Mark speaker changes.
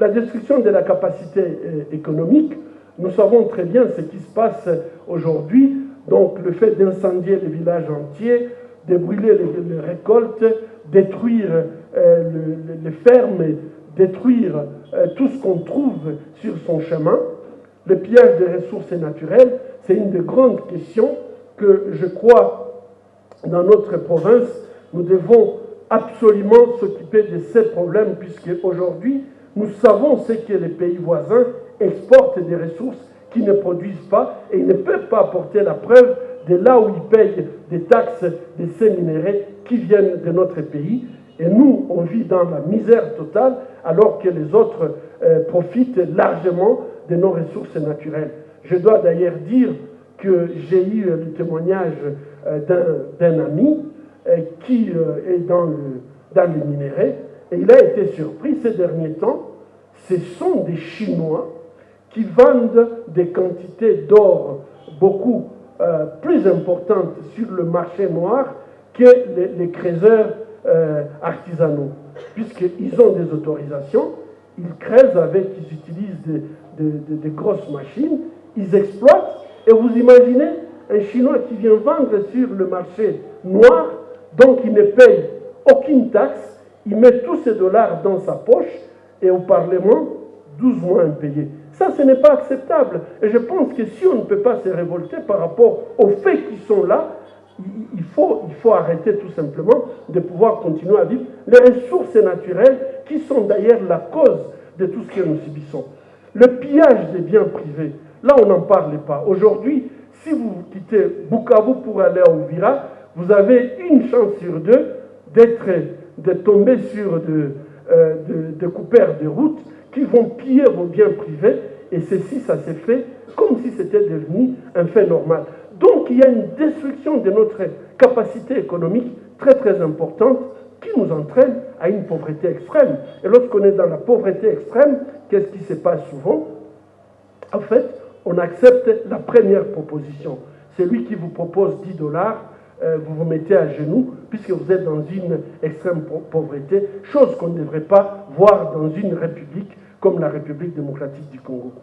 Speaker 1: La destruction de la capacité économique, nous savons très bien ce qui se passe aujourd'hui, donc le fait d'incendier les villages entiers, de brûler les récoltes, détruire les fermes, détruire tout ce qu'on trouve sur son chemin. Le pillage des ressources naturelles, c'est une des grandes questions que je crois dans notre province, nous devons absolument s'occuper de ces problèmes puisque aujourd'hui, nous savons ce que les pays voisins exportent des ressources qu'ils ne produisent pas et ils ne peuvent pas apporter la preuve de là où ils payent des taxes de ces minéraux qui viennent de notre pays. Et nous, on vit dans la misère totale alors que les autres profitent largement de nos ressources naturelles. Je dois d'ailleurs dire que j'ai eu le témoignage d'un ami qui est dans les minéraux et il a été surpris ces derniers temps. Ce sont des Chinois qui vendent des quantités d'or beaucoup plus importantes sur le marché noir que les creuseurs artisanaux, puisqu'ils ont des autorisations, ils creusent avec, ils utilisent des grosses machines, ils exploitent, et vous imaginez un Chinois qui vient vendre sur le marché noir, donc il ne paye aucune taxe, il met tous ses dollars dans sa poche, et au Parlement, 12 mois impayés. Ça, ce n'est pas acceptable. Et je pense que si on ne peut pas se révolter par rapport aux faits qui sont là, il faut arrêter tout simplement de pouvoir continuer à vivre les ressources naturelles qui sont d'ailleurs la cause de tout ce que nous subissons. Le pillage des biens privés, là on n'en parle pas. Aujourd'hui, si vous quittez Bukavu pour aller à Uvira, vous avez une chance sur deux de tomber sur de coupeurs de route qui vont piller vos biens privés, et ceci, ça s'est fait comme si c'était devenu un fait normal. Donc, il y a une destruction de notre capacité économique très, très importante qui nous entraîne à une pauvreté extrême. Et lorsqu'on est dans la pauvreté extrême, qu'est-ce qui se passe souvent? En fait, on accepte la première proposition. C'est lui qui vous propose 10 dollars, vous vous mettez à genoux, puisque vous êtes dans une extrême pauvreté, chose qu'on ne devrait pas voir dans une république comme la République démocratique du Congo.